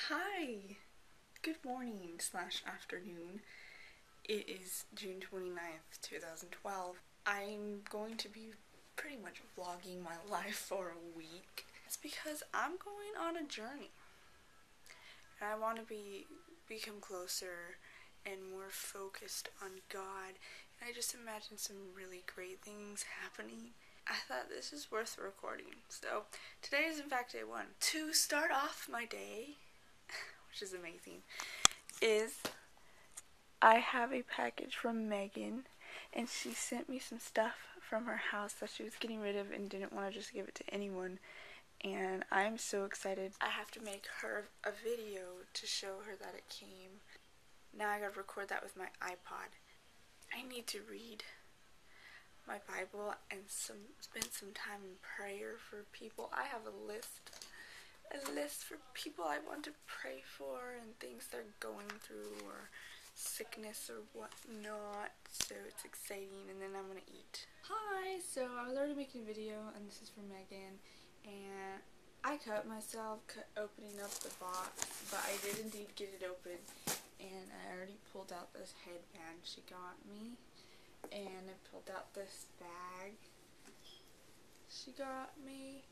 Hi! Good morning / afternoon. It is June 29th, 2012. I'm going to be pretty much vlogging my life for a week. It's because I'm going on a journey. And I want to become closer and more focused on God. And I just imagine some really great things happening. I thought this is worth recording. So today is in fact day one. To start off my day, which is amazing, is I have a package from Megan, and she sent me some stuff from her house that she was getting rid of and didn't want to just give it to anyone, and I'm so excited. I have to make her a video to show her that it came. Now I gotta record that with my iPod. I need to read my Bible and spend some time in prayer for people. I have a list for people I want to pray for and things they're going through or sickness or whatnot, so it's exciting. And then I'm gonna eat. Hi, so I was already making a video and this is for Megan, and I cut myself opening up the box, but I did indeed get it open, and I already pulled out this headband she got me, and I pulled out this bag she got me.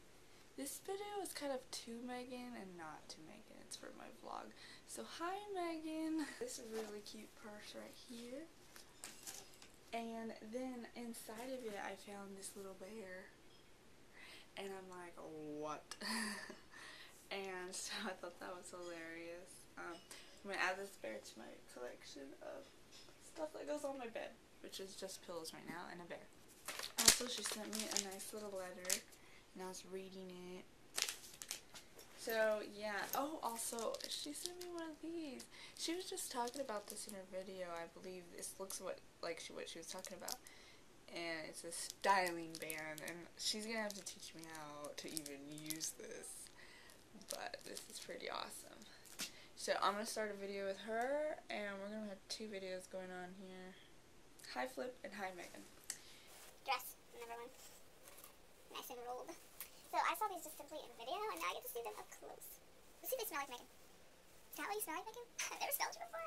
This video is kind of to Megan and not to Megan. It's for my vlog. So hi Megan. This really cute purse right here. And then inside of it I found this little bear. And I'm like, what? And so I thought that was hilarious. I'm going to add this bear to my collection of stuff that goes on my bed, which is just pillows right now and a bear. Also, she sent me a nice little letter, and I was reading it. So, yeah. Oh, also, she sent me one of these. She was just talking about this in her video, I believe. This looks like what she was talking about. And it's a styling band, and she's gonna have to teach me how to even use this. But this is pretty awesome. So, I'm gonna start a video with her, and we're gonna have two videos going on here. Hi, Flip, and hi, Megan. Dress, number one. Nice and rolled. So I saw these just simply in video, and now I get to see them up close. Let's see if they smell like Megan. Is that what you smell like, Megan? I've never smelled you before.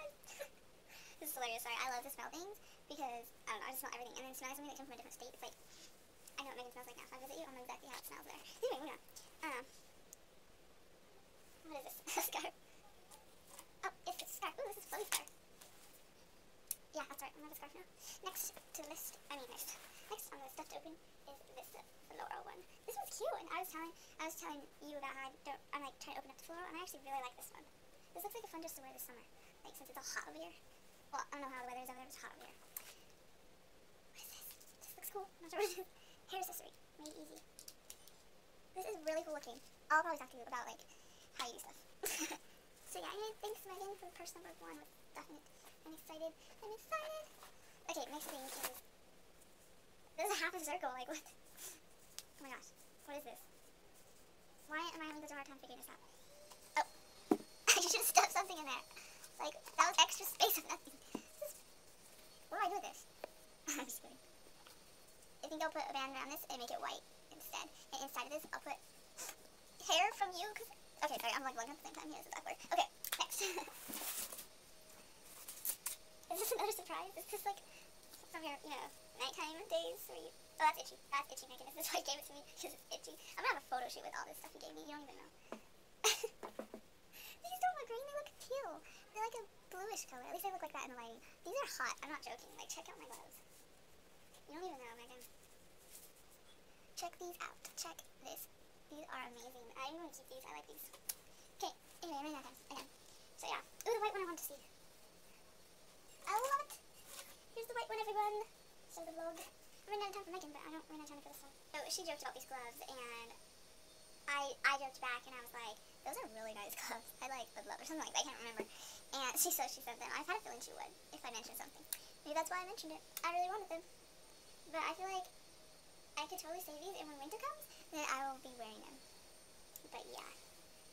This is hilarious. Sorry, I love to smell things because, I don't know, I just smell everything. And then smelling something that comes from a different state, it's like, I know what Megan smells like now. If I visit you, I know exactly how it smells there. Anyway, moving on. What is this? A scarf. Oh, it's a scarf. Ooh, this is a flowy scarf. Yeah, that's right. I'm gonna have a scarf now. Next on the list to open is this floral one. This one's cute, and I was telling you about how I'm like trying to open up the floral, and I actually really like this one. This looks like a fun dress to wear this summer, like since it's all hot over here. Well, I don't know how the weather is over there, but it's hot over here. What is this? This looks cool. I'm not sure what it is. Hair accessory, made easy. This is really cool looking. I'll probably talk to you about like how you do stuff. So yeah, anyway, thanks Megan for purse number one with definite. I'm excited. Okay, next thing is, there's a half a circle, like what? Oh my gosh, what is this? Why am I having such a hard time figuring this out? Oh, I just stuffed something in there. Like, that was extra space of nothing. What do I do with this? I'm just kidding. I think I'll put a band around this and make it white instead. And inside of this, I'll put hair from you, cause, okay, sorry, I'm like looking at the same time. Yeah, this is awkward. Okay, next. Is this another surprise? Is this like from your, nighttime days where you... Oh, that's itchy. That's itchy, Megan. This is why you gave it to me, because it's itchy. I'm gonna have a photo shoot with all this stuff you gave me. You don't even know. These don't look green. They look teal. They're like a bluish color. At least they look like that in the lighting. These are hot. I'm not joking. Like, check out my gloves. You don't even know, Megan. Check these out. Check this. These are amazing. I'm going to keep these. I like these. Okay. Anyway, I'm running out of time. Again. So, yeah. Ooh, the white one I want to see. I love it! Here's the white one, everyone! So the vlog. I'm running out of time for Megan, but I don't run out of time for this one. So she joked about these gloves, and I joked back, and I was like, those are really nice gloves. I like would love or something like that, I can't remember. And she said them. I had a feeling she would, if I mentioned something. Maybe that's why I mentioned it. I really wanted them. But I feel like I could totally save these, and when winter comes, then I will be wearing them. But yeah.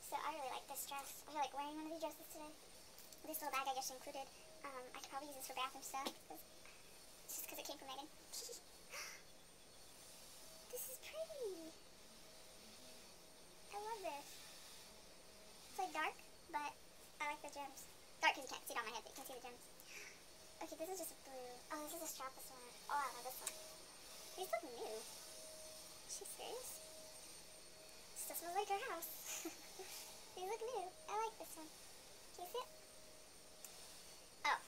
So I really like this dress. I feel like wearing one of these dresses today. This little bag I guess included. I could probably use this for bathroom stuff, just because it came from Megan. This is pretty. I love this. It's like dark, but short because you can't see it on my head, but you can see the gems. Okay, this is just a blue. Oh, this is a strapless one. Oh, I love this one. These look new. Is she serious? Still smells like her house. These look new. I like this one. Can you see it? Oh,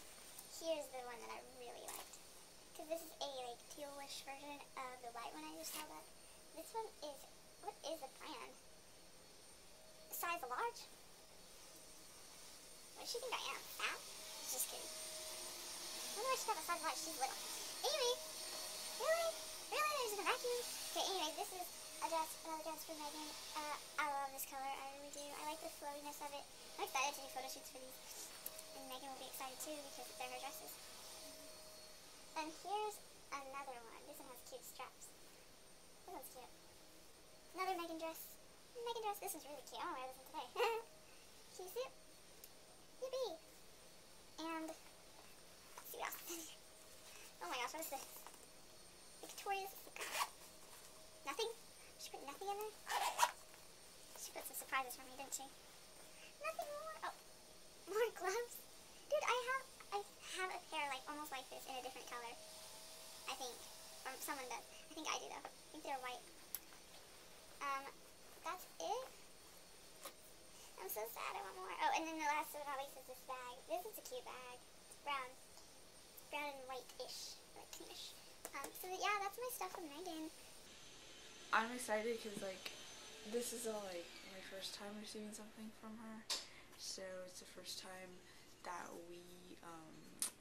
here's the one that I really liked. Because this is a like tealish version of the white one I just held up. This one is, what is the brand? Size large? What does she think I am? Fat? Just kidding. I wonder why she got a size large. She's little. Anyway, really? Really? There's a vacuum? Okay, anyway, this is a dress, another dress for Megan. I love this color. I really do. I like the flowiness of it. I'm excited to do photo shoots for these. And Megan will be excited too because they're her dresses. And here's another one. This one has cute straps. This one's cute. Another Megan dress. Megan dress. This one's really cute. I want to wear this one today. Can you see it? Yippee! And let's see what else is in here. Oh my gosh, what is this? Victoria's Secret. Nothing? She put nothing in there? She put some surprises for me, didn't she? Nothing more. Oh, more gloves. Dude, I have a pair like almost like this in a different color. I think. Or someone does. I think I do though. I think they're white. That's it. I'm so sad. I want more. Oh, and then the last but not least is this bag. This is a cute bag. It's brown. Brown and white-ish. Like creamish. So yeah, that's my stuff from Megan. I'm excited because, like, this is all, like, my first time receiving something from her. So it's the first time that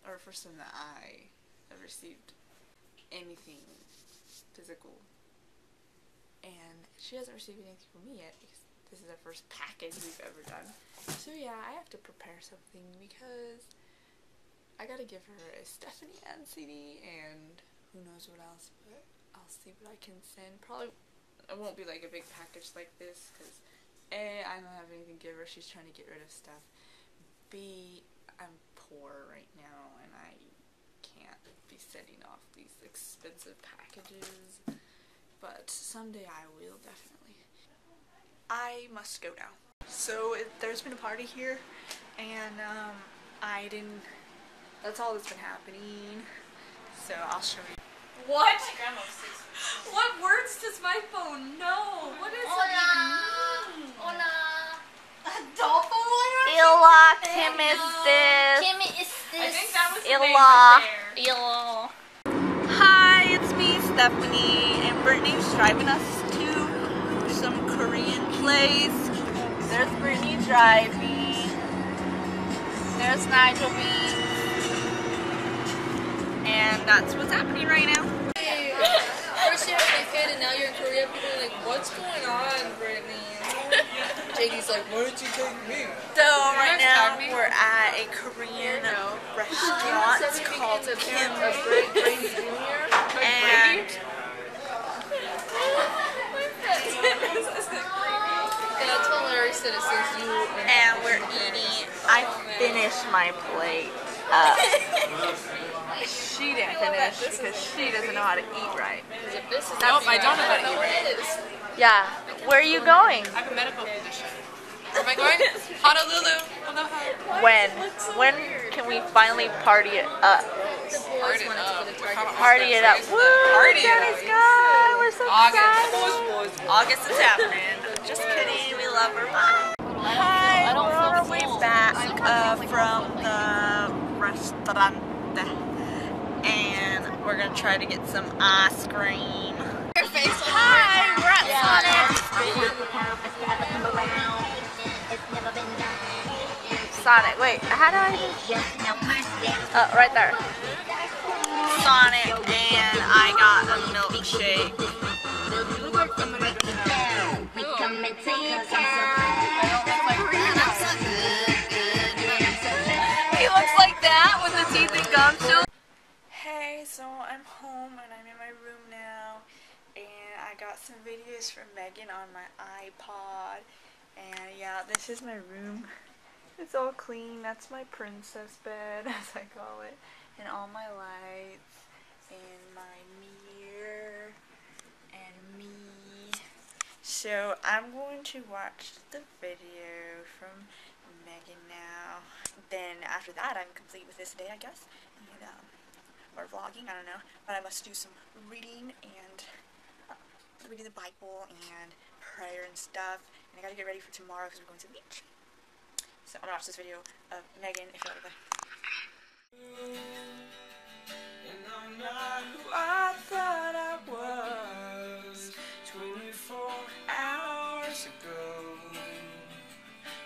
or first time that I have received anything physical. And she hasn't received anything from me yet because this is the first package we've ever done. So yeah, I have to prepare something because I gotta give her a Stephanie Ann CD and who knows what else, but I'll see what I can send. Probably it won't be like a big package like this because A, I don't have anything to give her. She's trying to get rid of stuff. B, I'm poor right now and I can't be sending off these expensive packages. But someday I will, definitely. I must go now. So there's been a party here, and that's all that's been happening. So I'll show you. What? What words does my phone know? What does it even mean? Hola. Adolfo? Illa, Kim is this. Kim is I this. think that was the name Illa. right there. Illa. Hi, it's me, Stephanie, and Brittany's driving us to some Korean place. There's Brittany driving. There's Nigel being. And that's what's happening right now. First you have my kid and now you're in Korea. People are like, what's going on, Brittany? JD's like, why didn't you take me? So right now we're at a Korean restaurant. It's called Kim. And that's hilarious that it says you. and we're eating. I finished my plate. She didn't finish because she doesn't know how to eat right. Nope, I don't know how to eat right. Yeah. Where are you going? I have a medical condition. Where am I going? Honolulu. Aloha. When can we finally party it up? Party it up. Woo! Daddy's gone. We're so excited. August is happening. Just kidding. We love her. Bye. Hi, we're on our way back from the restaurant, and we're gonna try to get some ice cream. Hi, we're at Sonic. Wait, how do I do? Right there. Sonic, and I got a milkshake. He looks like that with the teeth and gum still. Hey, so I'm home and I'm in my room now, and I got some videos from Megan on my iPod, and yeah, this is my room. It's all clean. That's my princess bed, as I call it, and all my lights, and my mirror, and me. So I'm going to watch the video from Megan now. Then after that, I'm complete with this day, I guess. And, or vlogging, I don't know. But I must do some reading and reading the Bible and prayer and stuff. And I gotta get ready for tomorrow because we're going to the beach. So I'm gonna watch this video of Megan if you want to play. And I'm not who I thought I was 24 hours ago.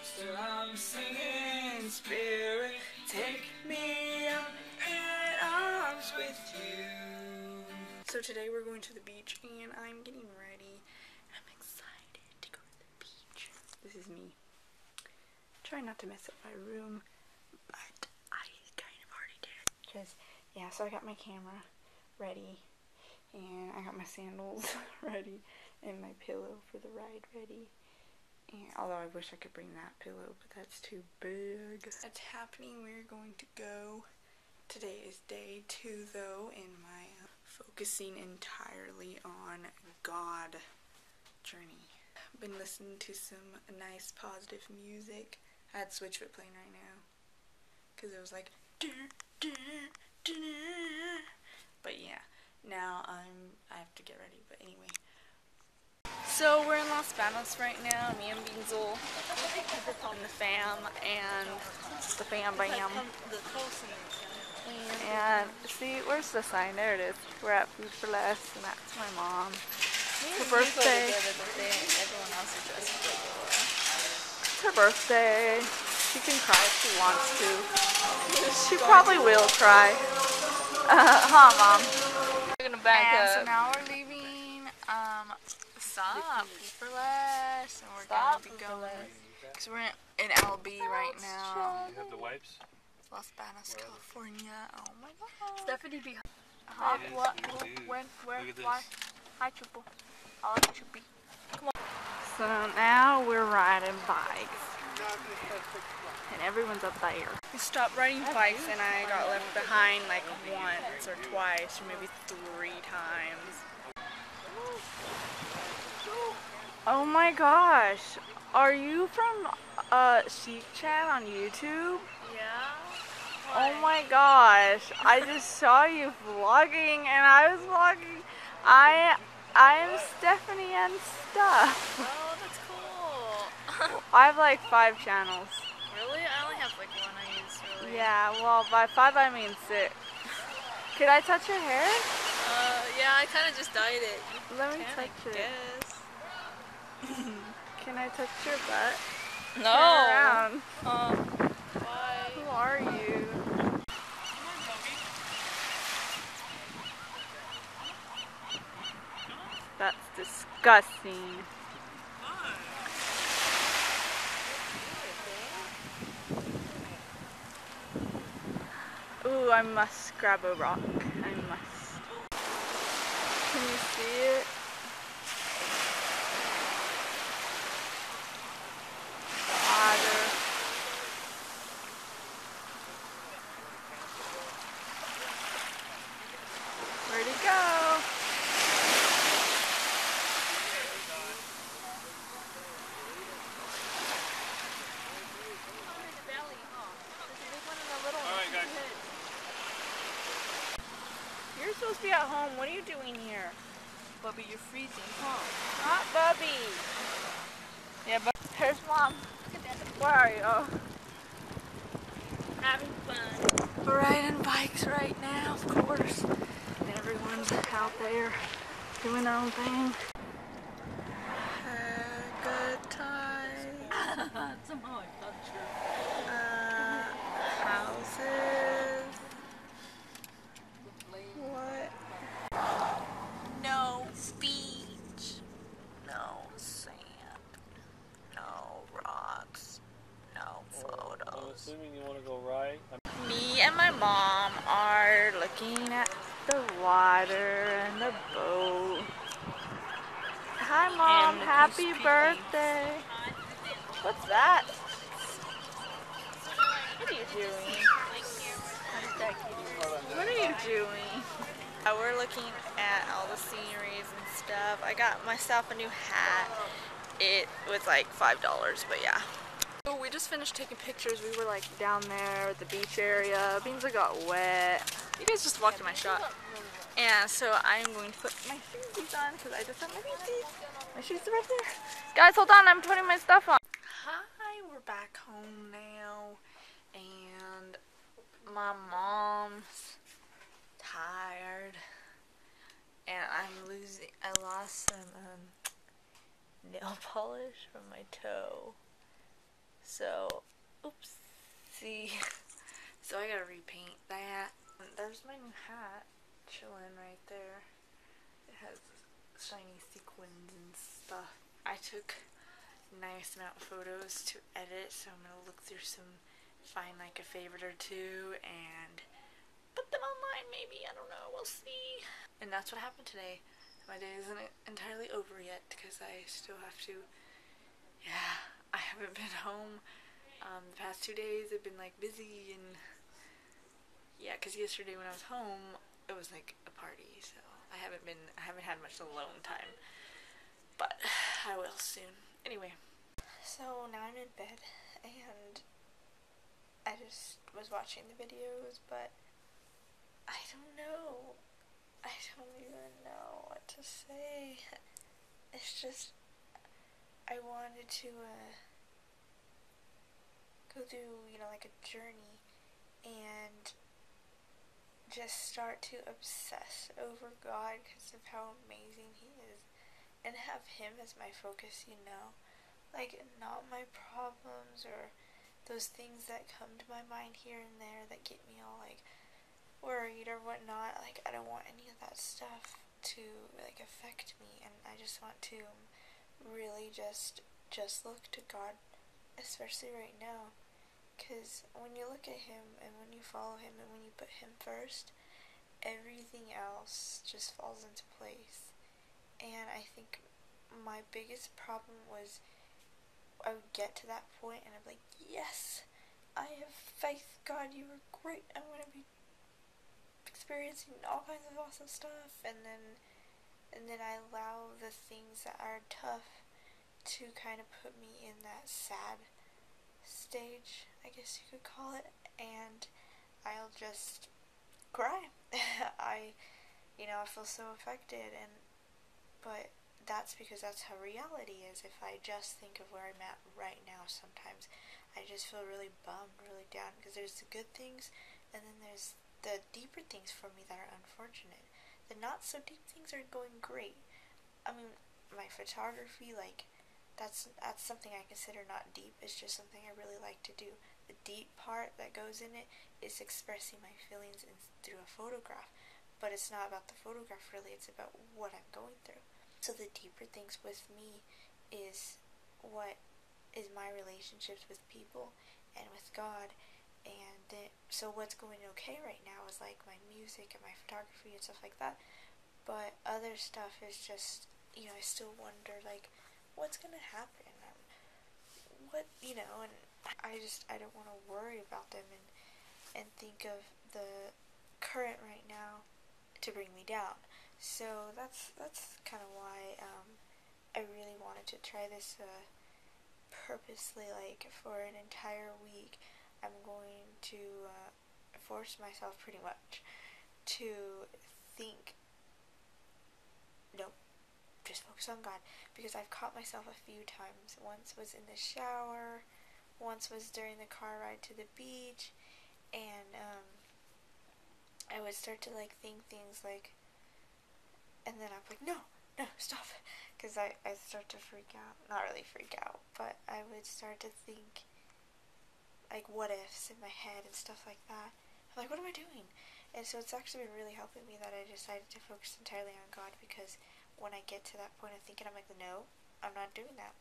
Still I'm singing, Spirit, take me up in arms with you. So today we're going to the beach and I'm getting ready. I'm excited to go to the beach. This is me. Try not to mess up my room, but I kind of already did. Cause yeah, so I got my camera ready, and I got my sandals ready, and my pillow for the ride ready. And although I wish I could bring that pillow, but that's too big. It's happening. We're going to go. Today is day 2 though, in my focusing entirely on God journey. Been listening to some nice positive music. I had Switch Fit playing right now, cause it was like, but yeah, now I have to get ready. But anyway, so we're in Los Banos right now. Me and Beansel, and the fam, and the fam bam. And see, where's the sign? There it is. We're at Food for Less, and that's my mom. Her birthday. Everyone else is dressed regular. It's her birthday. She can cry if she wants to. She probably will cry. Huh, Mom? We're gonna back And up. so now we're leaving. Stop for less, and we're gonna be going. Cause we're in LB right now. You have the wipes? Los Banos, California. Oh my God. Stephanie be. What? Dude, When? Where? look at this. Why? Hi, Chupo. I like Chuppy. Come on. So now we're riding bikes. And everyone's up there. We stopped riding bikes and I got left behind like once or twice or maybe 3 times. Oh my gosh. Are you from Chic Chat on YouTube? Yeah. Oh my gosh. I just saw you vlogging and I was vlogging. I am Stephanie and stuff. Oh, that's cool. I have like 5 channels. Really? I only have like 1 I use, really. Yeah, well, by 5 I mean 6. Could I touch your hair? Yeah, I kind of just dyed it. Let me Can, touch I it. guess. Can I touch your butt? Turn No. around. Why? Who are you? That's disgusting. Ooh, I must grab a rock. I must. Can you see it? Water. Where'd he go? Alright, guys. You're supposed to be at home. What are you doing here? Bubby, you're freezing, huh? Not Bubby. Yeah, but Here's Mom. Where are you? Oh. having fun. We're riding bikes right now, of course. And everyone's out there doing their own thing. Good time. Somehow I thought you. Houses. What? No beach. No sand. No rocks. No I'm photos. assuming you want to go right. Me and my mom are looking at the water and the boat. Hi, Mom. And Happy Peace birthday. What's that? What are you doing? What are you doing? We're looking at all the sceneries and stuff. I got myself a new hat. It was like $5, but yeah. So we just finished taking pictures. We were like down there at the beach area. Beansley got wet. You guys just walked in my shot. And so I'm going to put my shoes on because I just have my shoes. My shoes are right there. Guys, hold on. I'm putting my stuff on. Hi, we're back home now. And my mom's tired. And I lost some nail polish from my toe. So, oopsie. So I gotta repaint that. There's my new hat chilling right there. It has shiny sequins and stuff. I took a nice amount of photos to edit, so I'm gonna look through some, find like a favorite or two, and put them online maybe. I don't know. We'll see. And that's what happened today. My day isn't entirely over yet because I still have to, I haven't been home. The past 2 days I've been like busy and because yesterday when I was home it was like a party, so I haven't had much alone time, but I will soon. Anyway, so now I'm in bed and I just was watching the videos, but I don't even know what to say. It's just I wanted to go through, like a journey and just start to obsess over God because of how amazing He is, and have Him as my focus, like not my problems or those things that come to my mind here and there that get me all like worried or whatnot. Like I don't want any of that stuff to like affect me, and I just want to really just look to God, especially right now, because when you look at Him and when you follow Him and when you put Him first, everything else just falls into place. And I think my biggest problem was I would get to that point and I'd be like, yes, I have faith, God, you are great, I'm going to be experiencing all kinds of awesome stuff, and then I allow the things that are tough to kind of put me in that sad stage, I guess you could call it, and I'll just cry. I feel so affected, but that's because that's how reality is. If I just think of where I'm at right now, sometimes I just feel really bummed, really down, because there's the good things, and then there's the deeper things for me that are unfortunate. The not so deep things are going great. I mean, my photography, like, that's something I consider not deep. It's just something I really like to do. The deep part that goes in it is expressing my feelings through a photograph. But it's not about the photograph, really. It's about what I'm going through. So the deeper things with me is what is my relationships with people and with God. And so what's going okay right now is like my music and my photography and stuff like that. But other stuff is just, I still wonder, like, what's going to happen? And I don't want to worry about them and think of the current right now to bring me down. So that's kind of why I really wanted to try this purposely, like, for an entire week. I'm going to force myself pretty much to think, nope, just focus on God, because I've caught myself a few times. Once was in the shower, once was during the car ride to the beach, and I would start to like think things like, and then I'm like, no, stop, because I start to freak out. Not really freak out, but I would start to think like what ifs in my head and stuff like that. I'm like, what am I doing? And so it's actually been really helping me that I decided to focus entirely on God, because when I get to that point of thinking, I'm like, no, I'm not doing that.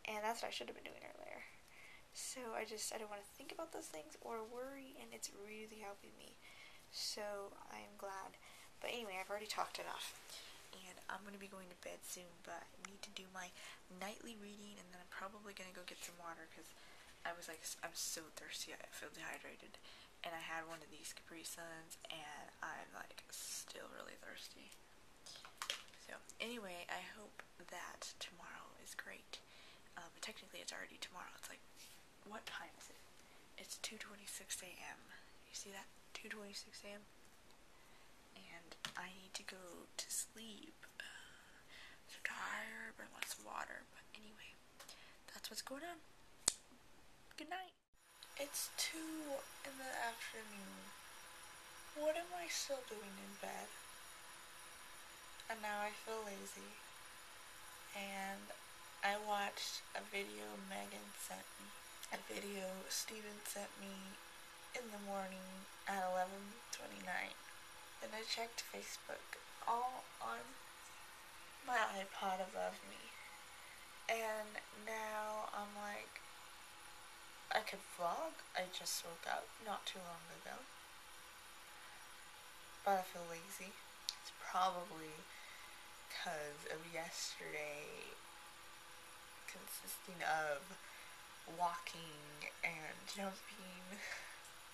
And that's what I should have been doing earlier. So I don't want to think about those things or worry, and it's really helping me. So I am glad. But anyway, I've already talked enough, and I'm going to be going to bed soon, but I need to do my nightly reading, and then I'm probably going to go get some water, because I'm so thirsty. I feel dehydrated, and I had one of these Capri Suns, and I'm like still really thirsty. So anyway, I hope that tomorrow is great. But technically it's already tomorrow. It's like what time is it? It's 2:26 a.m. You see that? 2:26 a.m. And I need to go to sleep. So tired, bring lots of water. But anyway, that's what's going on. Good night. It's 2 in the afternoon. What am I still doing in bed? And now I feel lazy. And I watched a video Megan sent me. A video Steven sent me in the morning at 11:29. Then I checked Facebook, all on my iPod above me. And now I'm like, I could vlog. I just woke up not too long ago. But I feel lazy. It's probably because of yesterday consisting of walking and jumping.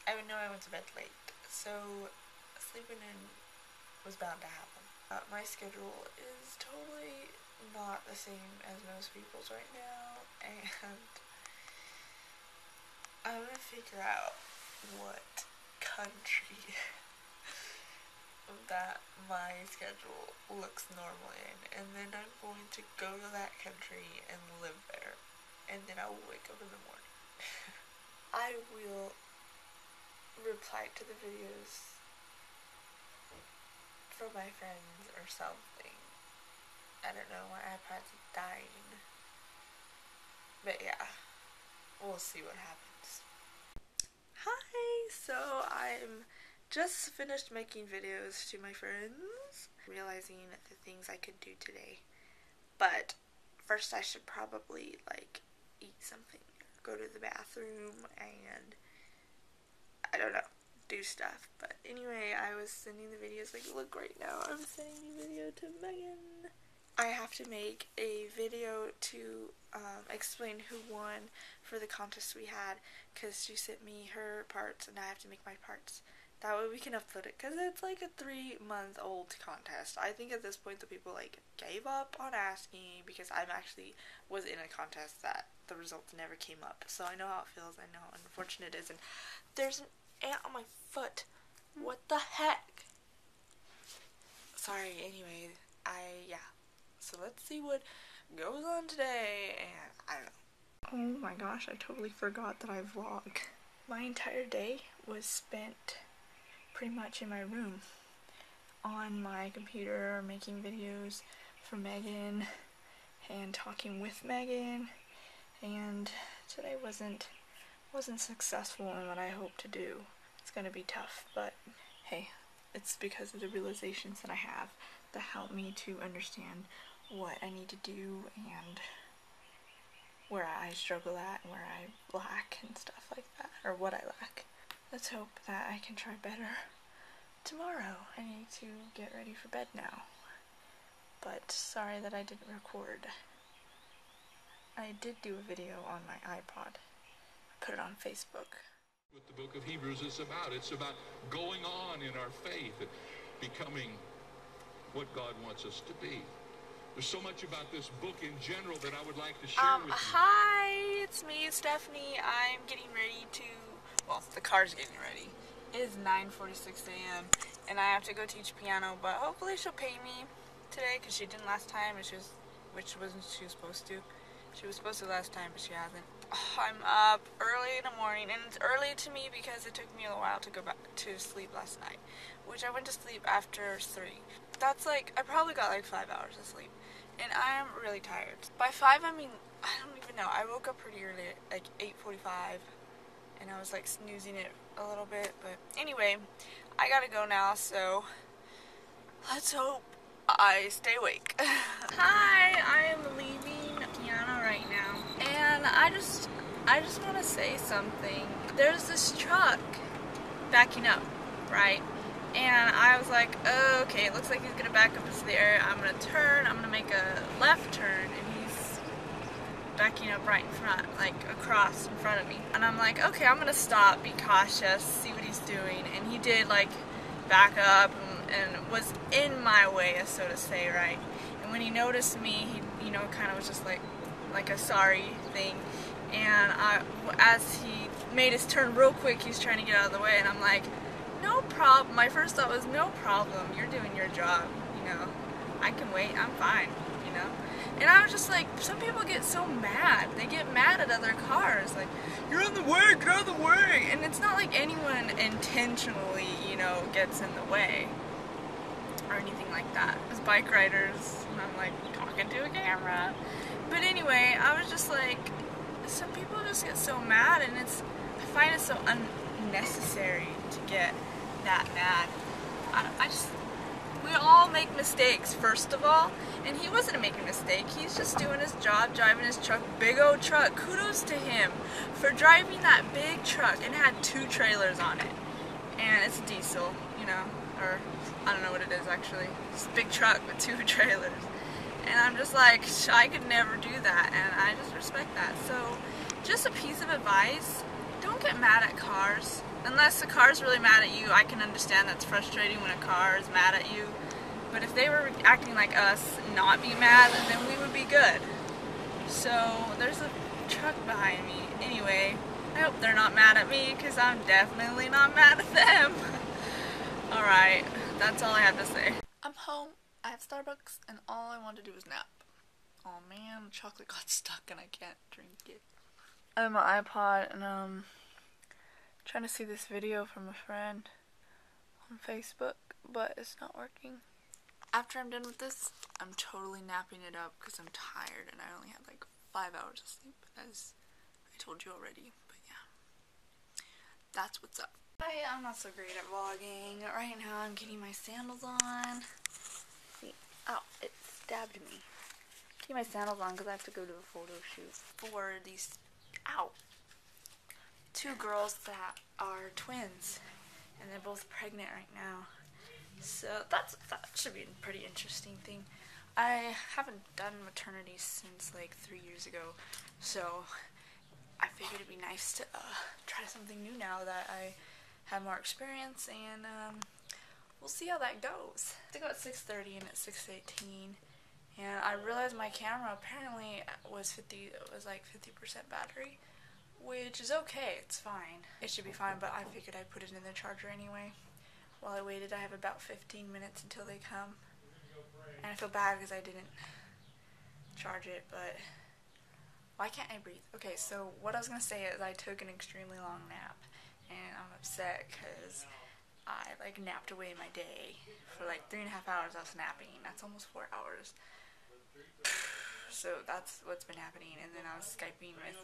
I would know I went to bed late, so sleeping in was bound to happen. My schedule is totally not the same as most people's right now, and I'm gonna figure out what country that my schedule looks normal in, and then I'm going to go to that country and live there, and then I will wake up in the morning. I will reply to the videos from my friends or something. I don't know, my iPad's dying. But yeah, we'll see what happens. Hi! So I'm just finished making videos to my friends, realizing the things I could do today. But first I should probably like eat something, go to the bathroom, and I don't know, do stuff. But anyway, I was sending the videos, like look right now, I'm sending the video to Megan. I have to make a video to explain who won for the contest we had, because she sent me her parts and I have to make my parts. That way we can upload it, because it's like a 3-month-old contest. I think at this point the people like gave up on asking, because I actually was in a contest that the results never came up. So I know how it feels, I know how unfortunate it is, and there's an ant on my foot. What the heck? Sorry, anyway, yeah. So let's see what goes on today, and I don't know. Oh my gosh, I totally forgot that I vlog. My entire day was spent pretty much in my room on my computer making videos for Megan and talking with Megan, and today wasn't successful in what I hoped to do. It's gonna be tough, but hey, it's because of the realizations that I have that help me to understand what I need to do and where I struggle at and where I lack and stuff like that, or what I lack. Let's hope that I can try better tomorrow. I need to get ready for bed now. But sorry that I didn't record. I did do a video on my iPod. I put it on Facebook. What the book of Hebrews is about. It's about going on in our faith and becoming what God wants us to be. There's so much about this book in general that I would like to share with you. Hi, it's me, Stephanie. I'm getting ready to, well, the car's getting ready. It is 9:46 a.m. and I have to go teach piano, but hopefully she'll pay me today, because she didn't last time, and she was supposed to. She was supposed to last time, but she hasn't. Oh, I'm up early in the morning, and it's early to me because it took me a while to go back to sleep last night, which I went to sleep after 3. That's like, I probably got like 5 hours of sleep, and I am really tired. By 5, I mean, I don't even know. I woke up pretty early, like 8:45, and I was like snoozing it a little bit, but anyway, I gotta go now, so let's hope I stay awake. Hi, I am leaving piano right now, and I just want to say something. There's this truck backing up, right? And I was like, oh, okay, it looks like he's gonna back up into the area. I'm gonna turn, I'm gonna make a left turn, and he's backing up right in front, like across in front of me. And I'm like, okay, I'm gonna stop, be cautious, see what he's doing. And he did like back up and was in my way, so to say, right? And when he noticed me, he, you know, kind of was just like, like a sorry thing. And as he made his turn real quick, he's trying to get out of the way, and I'm like, no problem. My first thought was, no problem. You're doing your job, you know. I can wait. I'm fine, you know. And I was just like, some people get so mad. They get mad at other cars. Like, you're in the way, get out of the way. And it's not like anyone intentionally, you know, gets in the way or anything like that. As bike riders, and I'm like talking to a camera. But anyway, I was just like, some people just get so mad, and I find it so unnecessary to get that mad. We all make mistakes, first of all, and he wasn't making a mistake. He's just doing his job, driving his truck, big old truck. Kudos to him for driving that big truck, and it had 2 trailers on it. And it's a diesel, you know, or I don't know what it is actually. It's a big truck with 2 trailers. And I'm just like, I could never do that, and I just respect that. So, just a piece of advice, don't get mad at cars. Unless the car's really mad at you, I can understand that's frustrating when a car is mad at you. But if they were acting like us, not be mad, then we would be good. So, there's a truck behind me. Anyway, I hope they're not mad at me, because I'm definitely not mad at them. Alright, that's all I have to say. I'm home. I have Starbucks, and all I want to do is nap. Oh man, chocolate got stuck and I can't drink it. I have my iPod, and trying to see this video from a friend on Facebook, but it's not working. After I'm done with this, I'm totally napping it up because I'm tired and I only had like 5 hours of sleep, as I told you already. But yeah, that's what's up. I'm not so great at vlogging. Right now I'm getting my sandals on. See, ow, it stabbed me. Getting my sandals on because I have to go to a photo shoot for these, ow, 2 girls that are twins, and they're both pregnant right now. So that should be a pretty interesting thing. I haven't done maternity since like 3 years ago, so I figured it'd be nice to try something new now that I have more experience, and we'll see how that goes. I have to go at 6:30 and at 6:18, and I realized my camera apparently was like 50% battery, which is okay, it's fine. It should be fine, but I figured I'd put it in the charger anyway. While I waited, I have about 15 minutes until they come, and I feel bad because I didn't charge it, but why can't I breathe? Okay, so what I was going to say is I took an extremely long nap, and I'm upset because I like napped away my day. For like 3.5 hours I was napping. That's almost 4 hours. So that's what's been happening, and then I was Skyping with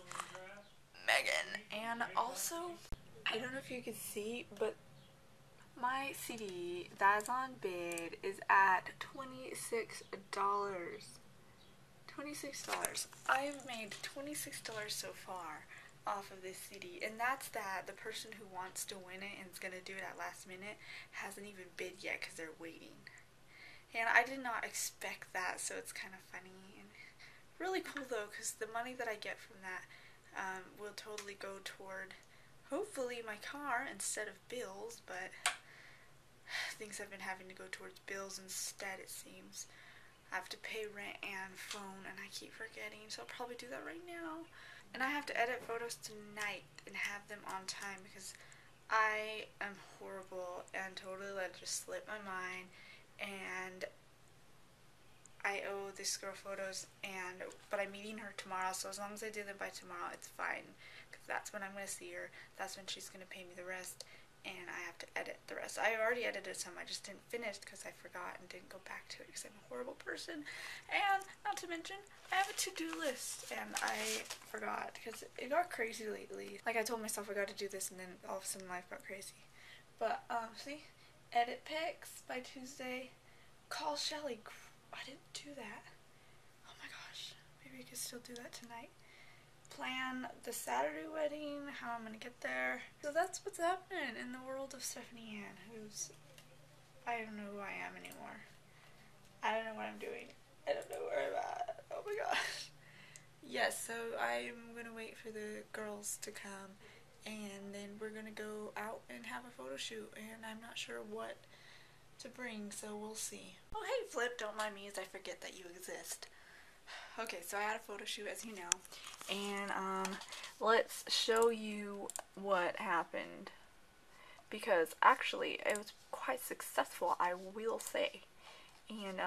Megan. And also, I don't know if you can see, but my CD that's on bid is at $26. $26. I've made $26 so far off of this CD, and that's that the person who wants to win it and is going to do it at last minute hasn't even bid yet because they're waiting. And I did not expect that, so it's kind of funny and really cool though, because the money that I get from that will totally go toward hopefully my car instead of bills, but things have been having to go towards bills instead, it seems. I have to pay rent and phone, and I keep forgetting, so I'll probably do that right now. And I have to edit photos tonight and have them on time because I am horrible and totally let it just slip my mind. And I owe this girl photos, but I'm meeting her tomorrow, so as long as I do them by tomorrow, it's fine. Because that's when I'm going to see her. That's when she's going to pay me the rest. And I have to edit the rest. I already edited some, I just didn't finish because I forgot and didn't go back to it because I'm a horrible person. And, not to mention, I have a to-do list, and I forgot because it got crazy lately. Like, I told myself I got to do this, and then all of a sudden life got crazy. But, see? Edit pics by Tuesday. Call Shelly. I didn't do that. Oh my gosh. Maybe I could still do that tonight. Plan the Saturday wedding, how I'm gonna get there. So that's what's happening in the world of Stephanie Ann, I don't know who I am anymore. I don't know what I'm doing. I don't know where I'm at. Oh my gosh. Yes, so I'm gonna wait for the girls to come, and then we're gonna go out and have a photo shoot, and I'm not sure what to bring, so we'll see. Oh hey Flip, don't mind me as I forget that you exist. Okay, so I had a photo shoot, as you know, and let's show you what happened, because actually it was quite successful, I will say. And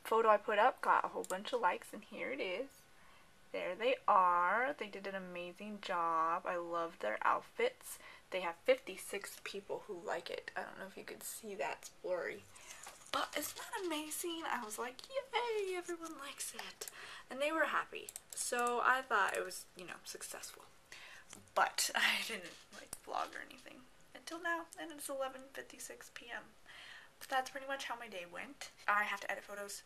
photo I put up got a whole bunch of likes, and here it is. There they are. They did an amazing job. I love their outfits. They have 56 people who like it. I don't know if you could see that, it's blurry. But isn't that amazing? I was like, yay, everyone likes it. And they were happy. So I thought it was, you know, successful. But I didn't, like, vlog or anything until now, and it's 11:56 p.m. But that's pretty much how my day went. I have to edit photos.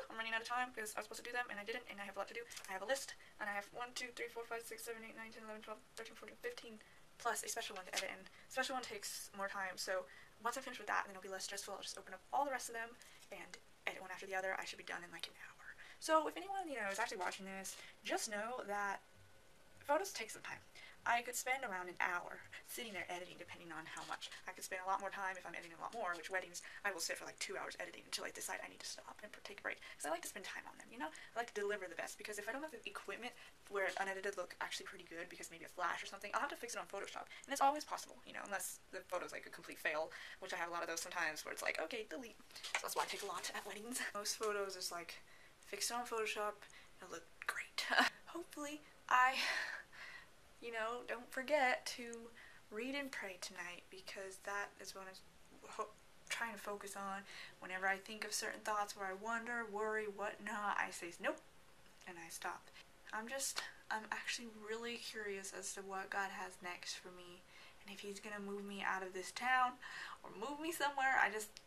I'm running out of time because I was supposed to do them and I didn't, and I have a lot to do. I have a list, and I have 1, 2, 3, 4, 5, 6, 7, 8, 9, 10, 11, 12, 13, 14, 15, plus a special one to edit, and the special one takes more time, so once I'm finished with that, then it'll be less stressful. I'll just open up all the rest of them and edit one after the other. I should be done in like an hour. So if anyone, you know, is actually watching this, just know that photos take some time. I could spend around an hour sitting there editing, depending on how much. I could spend a lot more time if I'm editing a lot more, which weddings, I will sit for like 2 hours editing until I decide I need to stop and take a break. Because I like to spend time on them, you know? I like to deliver the best, because if I don't have the equipment where an unedited look actually pretty good, because maybe a flash or something, I'll have to fix it on Photoshop. And it's always possible, you know, unless the photo's like a complete fail, which I have a lot of those sometimes where it's like, okay, delete. So that's why I take a lot at weddings. Most photos is like, fix it on Photoshop, it'll look great. Hopefully, you know, don't forget to read and pray tonight, because that is what I'm trying to focus on. Whenever I think of certain thoughts where I wonder, worry, whatnot, I say nope, and I stop. I'm actually really curious as to what God has next for me, and if He's gonna move me out of this town or move me somewhere.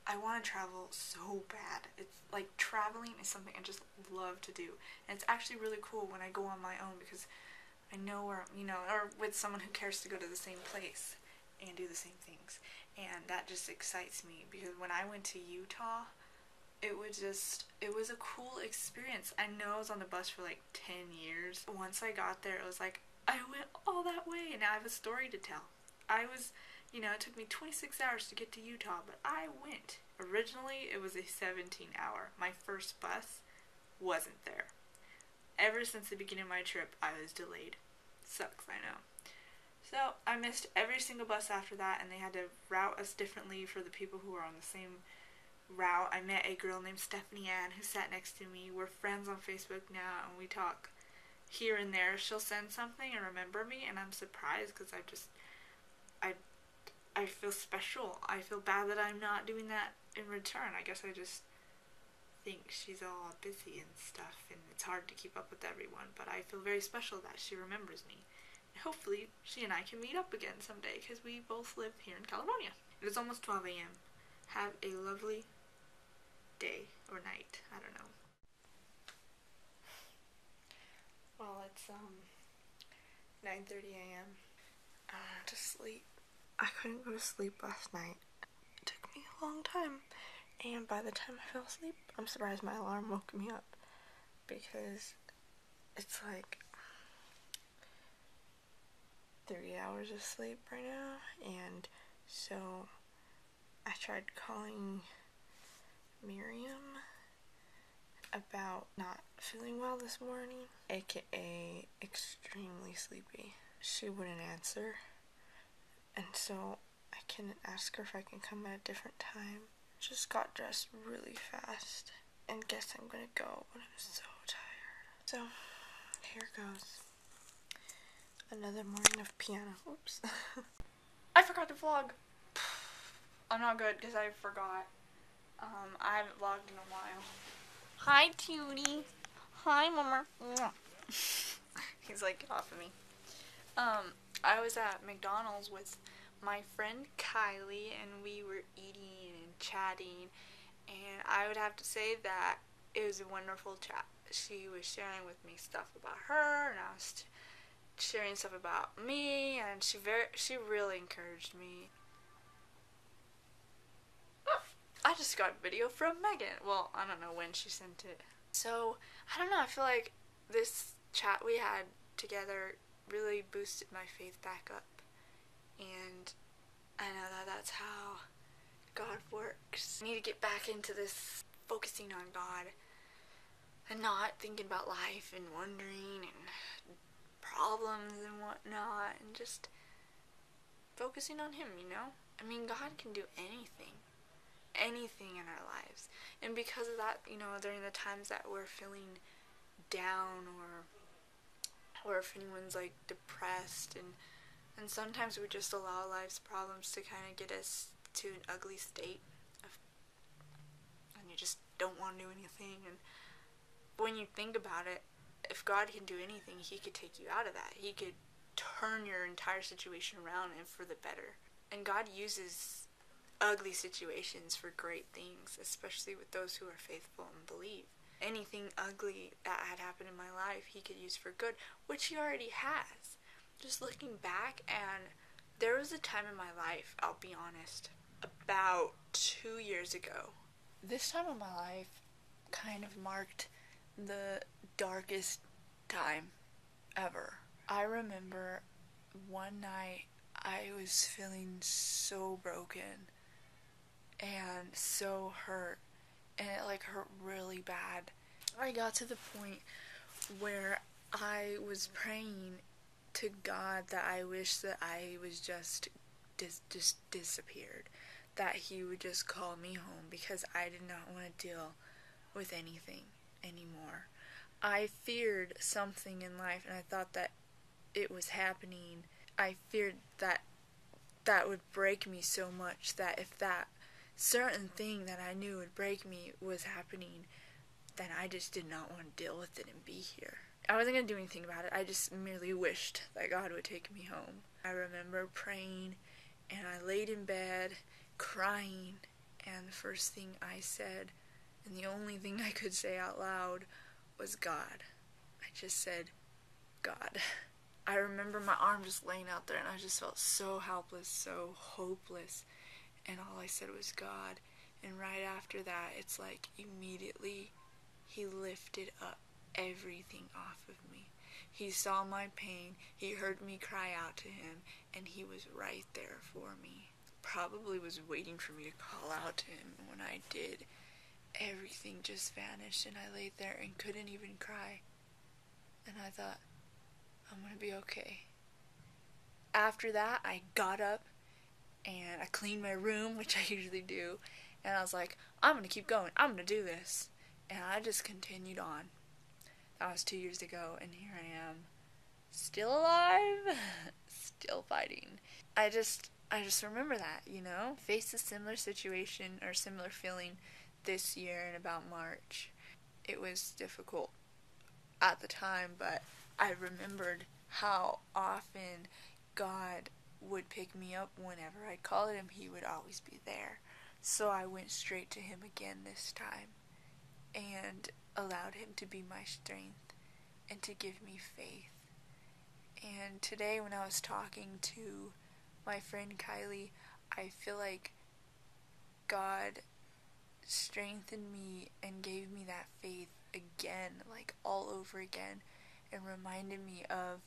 I want to travel so bad. It's like traveling is something I just love to do, and it's actually really cool when I go on my own, because I know where, you know, or with someone who cares to go to the same place and do the same things. And that just excites me, because when I went to Utah, it was a cool experience. I know I was on the bus for like 10 years. Once I got there, it was like, I went all that way, and now I have a story to tell. You know, it took me 26 hours to get to Utah, but I went. Originally, it was a 17-hour. My first bus wasn't there. Ever since the beginning of my trip, I was delayed. Sucks, I know. So, I missed every single bus after that, and they had to route us differently for the people who were on the same route. I met a girl named Stephanie Ann who sat next to me. We're friends on Facebook now, and we talk here and there. She'll send something and remember me, and I'm surprised, because I feel special. I feel bad that I'm not doing that in return. I guess I just think she's all busy and stuff, and it's hard to keep up with everyone, but I feel very special that she remembers me. And hopefully she and I can meet up again someday, because we both live here in California. It is almost 12 a.m. Have a lovely day or night. I don't know. Well, it's 9:30 a.m. To sleep. I couldn't go to sleep last night. It took me a long time. And by the time I fell asleep, I'm surprised my alarm woke me up, because it's like 3 hours of sleep right now, and so I tried calling Miriam about not feeling well this morning, aka extremely sleepy. She wouldn't answer, and so I can ask her if I can come at a different time. Just got dressed really fast and guess I'm gonna go, but I'm so tired. So, here goes. Another morning of piano. Oops. I forgot to vlog. I'm not good because I forgot. I haven't vlogged in a while. Hi, Tootie. Hi, Mama. He's like, get off of me. I was at McDonald's with my friend Kylie, and we were eating and chatting, and I would have to say that it was a wonderful chat. She was sharing with me stuff about her, and I was sharing stuff about me, and she really encouraged me. I just got a video from Megan. Well, I don't know when she sent it. So, I don't know, I feel like this chat we had together really boosted my faith back up. And I know that that's how God works. I need to get back into this focusing on God and not thinking about life and wondering and problems and whatnot, and just focusing on Him, you know? I mean, God can do anything in our lives. And because of that, you know, during the times that we're feeling down, or if anyone's like depressed, and sometimes we just allow life's problems to kind of get us to an ugly state and you just don't want to do anything. And when you think about it, if God can do anything, He could take you out of that. He could turn your entire situation around and for the better. And God uses ugly situations for great things, especially with those who are faithful and believe. Anything ugly that had happened in my life, He could use for good, which He already has. Just looking back, and there was a time in my life, I'll be honest, about 2 years ago. This time in my life kind of marked the darkest time ever. I remember one night I was feeling so broken and so hurt, and it like hurt really bad. I got to the point where I was praying to God that I wish that I was just disappeared, that He would just call me home, because I did not want to deal with anything anymore. I feared something in life, and I thought that it was happening. I feared that that would break me so much, that if that certain thing that I knew would break me was happening, then I just did not want to deal with it and be here. I wasn't going to do anything about it. I just merely wished that God would take me home. I remember praying, and I laid in bed crying, and the first thing I said, and the only thing I could say out loud, was God. I just said, God. I remember my arm just laying out there, and I just felt so helpless, so hopeless, and all I said was God. And right after that, it's like immediately He lifted up everything off of me. He saw my pain, He heard me cry out to Him, and He was right there for me. Probably was waiting for me to call out to Him, and when I did, everything just vanished, and I laid there and couldn't even cry. And I thought, I'm gonna be okay. After that, I got up and I cleaned my room, which I usually do, and I was like, I'm gonna keep going, I'm gonna do this. And I just continued on. That was 2 years ago, and here I am, still alive, still fighting. I just remember that, you know, faced a similar situation or similar feeling this year in about March. It was difficult at the time, but I remembered how often God would pick me up whenever I called Him. He would always be there. So I went straight to Him again this time and allowed Him to be my strength and to give me faith. And today when I was talking to my friend Kylie, I feel like God strengthened me and gave me that faith again, like all over again, and reminded me of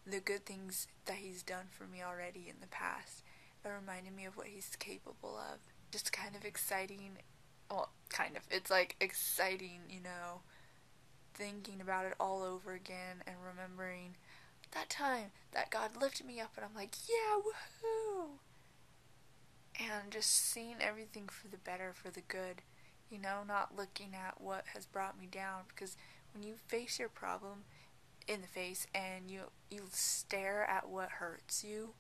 the good things that He's done for me already in the past. It reminded me of what He's capable of. Just kind of exciting. Well, kind of. It's like exciting, you know, thinking about it all over again and remembering that time that God lifted me up, and I'm like, yeah, woohoo! And just seeing everything for the better, for the good, you know, not looking at what has brought me down, because when you face your problem in the face and you stare at what hurts you,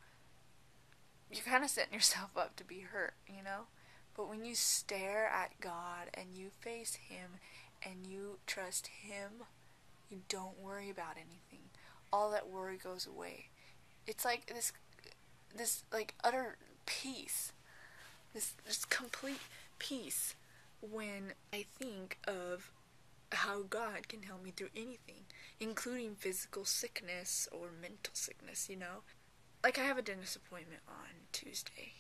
you're kind of setting yourself up to be hurt, you know? But when you stare at God and you face Him and you trust Him, you don't worry about anything. All that worry goes away. It's like this like utter peace, this complete peace when I think of how God can help me through anything, including physical sickness or mental sickness, you know? Like, I have a dentist appointment on Tuesday.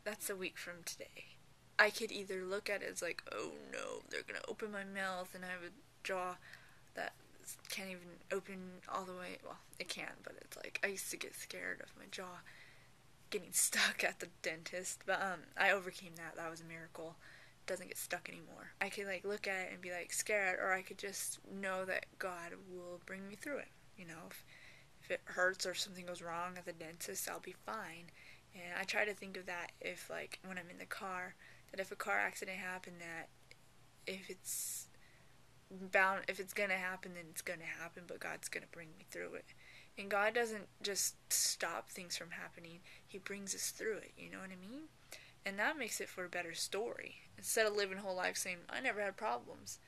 That's a week from today. I could either look at it as like, oh no, they're gonna open my mouth and I have a jaw that can't even open all the way. Well, it can, but it's like, I used to get scared of my jaw getting stuck at the dentist, but I overcame that. That was a miracle. doesn't get stuck anymore. I could like look at it and be like scared, or I could just know that God will bring me through it. You know, if it hurts or something goes wrong at the dentist, I'll be fine. And I try to think of that if like when I'm in the car, that if a car accident happened, that if it's gonna happen, then it's gonna happen, but God's gonna bring me through it. And God doesn't just stop things from happening, He brings us through it, you know what I mean? And that makes it for a better story. Instead of living a whole life saying, I never had problems,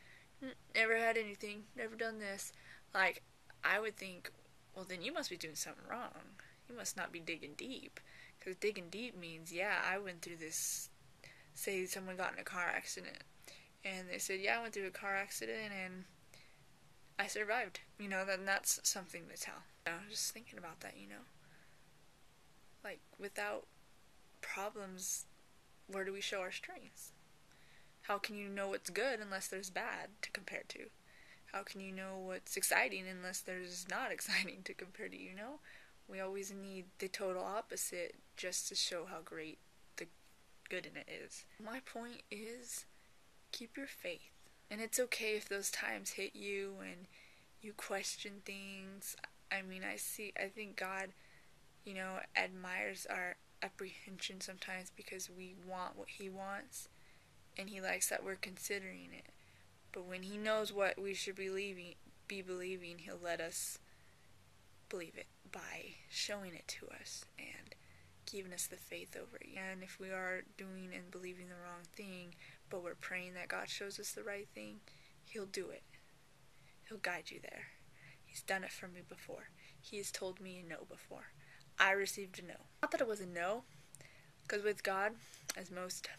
never had anything, never done this. Like, I would think, well, then you must be doing something wrong. You must not be digging deep. Because digging deep means, yeah, I went through this. Say someone got in a car accident, and they said, yeah, I went through a car accident, and I survived. You know, then that's something to tell. You know, just thinking about that, you know. Like, without problems, where do we show our strengths? How can you know what's good unless there's bad to compare to? How can you know what's exciting unless there's not exciting to compare to, you know? We always need the total opposite just to show how great the good in it is. My point is, keep your faith. And it's okay if those times hit you and you question things. I mean, I think God, you know, admires our apprehension sometimes because we want what He wants, and He likes that we're considering it. But when He knows what we should be believing, He'll let us believe it by showing it to us and giving us the faith over it. And if we are doing and believing the wrong thing, but we're praying that God shows us the right thing, He'll do it. He'll guide you there. He's done it for me before. He has told me a no before. I received a no. Not that it was a no, because with God, as most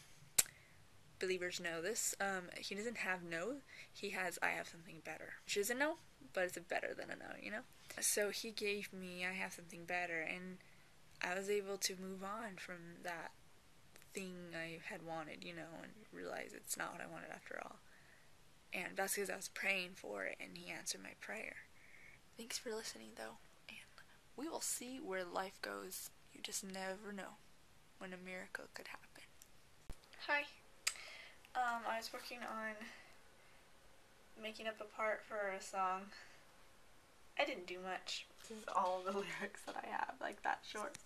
believers know this, He doesn't have no. He has, I have something better. Which is a no, but it's better than a no, you know? So He gave me, I have something better, and I was able to move on from that thing I had wanted, you know, and realize it's not what I wanted after all. And that's because I was praying for it, and He answered my prayer. Thanks for listening, though, and we will see where life goes. You just never know when a miracle could happen. Hi. I was working on making up a part for a song. I didn't do much. This is all the lyrics that I have, like that short,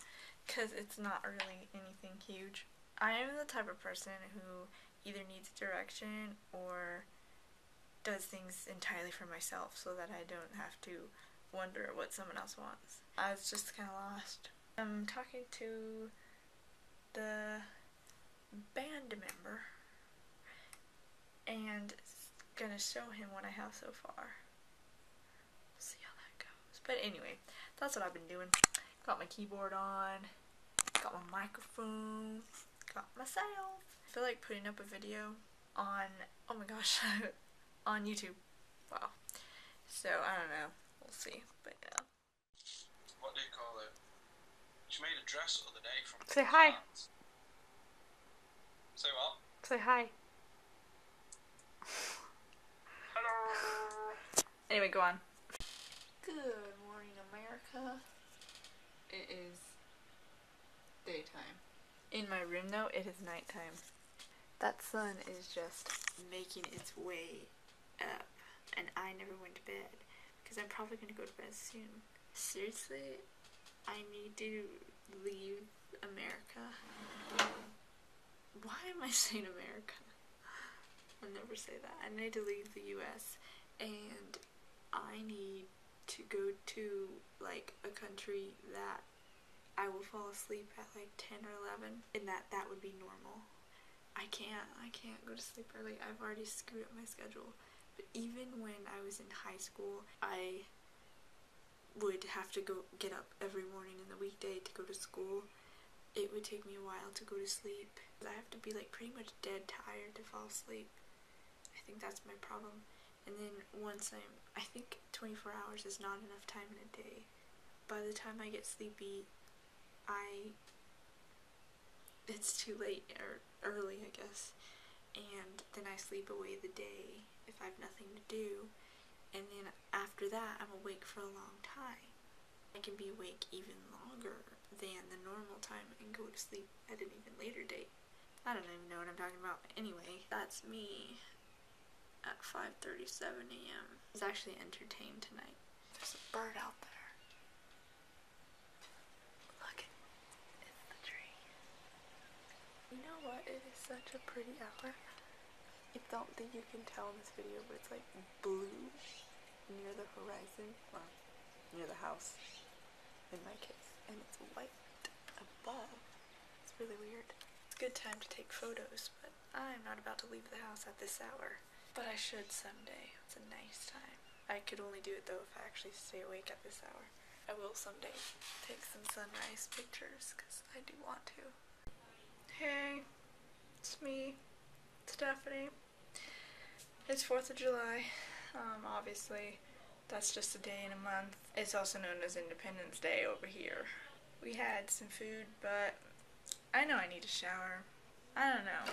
because it's not really anything huge. I am the type of person who either needs direction or does things entirely for myself so that I don't have to wonder what someone else wants. I was just kind of lost. I'm talking to the band member and gonna show him what I have so far. We'll see how that goes. But anyway, that's what I've been doing. Got my keyboard on, got my microphone, got myself. I feel like putting up a video on, oh my gosh, on YouTube. Wow. So, I don't know. We'll see. But yeah. What do you call it? She made a dress the other day from Say hi. hands. Say what? Say hi. Hello. Anyway, go on. Good morning, America. It is daytime. In my room, though, it is nighttime. That sun is just making its way up, and I never went to bed because I'm probably going to go to bed soon. Seriously, I need to leave America. Why am I saying America? I'll never say that. I need to leave the US, and I need to go to like a country that I will fall asleep at like 10 or 11, and that would be normal. I can't go to sleep early. I've already screwed up my schedule. But even when I was in high school, I would have to get up every morning in the weekday to go to school. It would take me a while to go to sleep. I have to be like pretty much dead tired to fall asleep. I think that's my problem. And then once I think 24 hours is not enough time in a day. By the time I get sleepy, it's too late, or early, I guess, and then I sleep away the day if I have nothing to do, and then after that, I'm awake for a long time. I can be awake even longer than the normal time and go to sleep at an even later date. I don't even know what I'm talking about. Anyway, that's me at 5:37 a.m. I was actually entertained tonight. There's a bird out there. Look, it's the tree. You know what? It is such a pretty hour. I don't think you can tell in this video, but it's like blue near the horizon, well, near the house in my case, and it's white above. It's really weird. It's a good time to take photos, but I'm not about to leave the house at this hour. But I should someday. It's a nice time. I could only do it though if I actually stay awake at this hour. I will someday take some sunrise pictures because I do want to. Hey, it's me, Stephanie. It's 4th of July. Obviously, that's just a day in a month. It's also known as Independence Day over here. We had some food, but I know I need a shower. I don't know.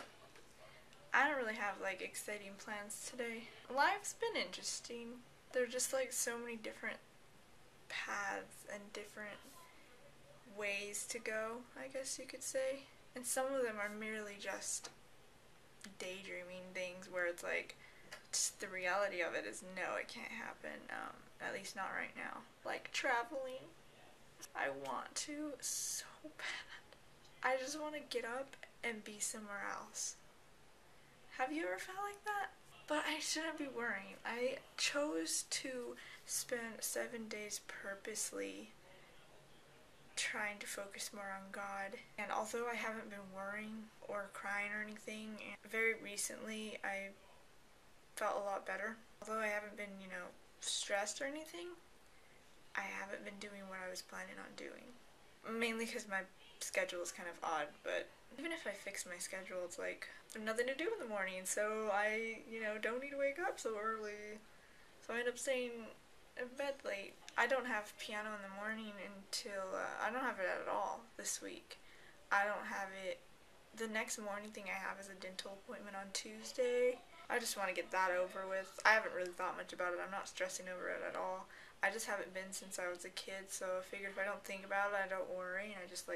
I don't really have like exciting plans today. Life's been interesting. There are just like so many different paths and different ways to go, I guess you could say. And some of them are merely just daydreaming things where it's like, just the reality of it is no, it can't happen, at least not right now. Like traveling. I want to so bad. I just want to get up and be somewhere else. Have you ever felt like that? But I shouldn't be worrying. I chose to spend 7 days purposely trying to focus more on God. And although I haven't been worrying or crying or anything, very recently I felt a lot better. Although I haven't been, stressed or anything, I haven't been doing what I was planning on doing. Mainly because my schedule is kind of odd, but even if I fix my schedule, it's like, I have nothing to do in the morning, so I, don't need to wake up so early. So I end up staying in bed late. I don't have piano in the morning until, I don't have it at all this week. I don't have it. The next morning thing I have is a dental appointment on Tuesday. I just want to get that over with. I haven't really thought much about it. I'm not stressing over it at all. I just haven't been since I was a kid, so I figured if I don't think about it, I don't worry, and I just,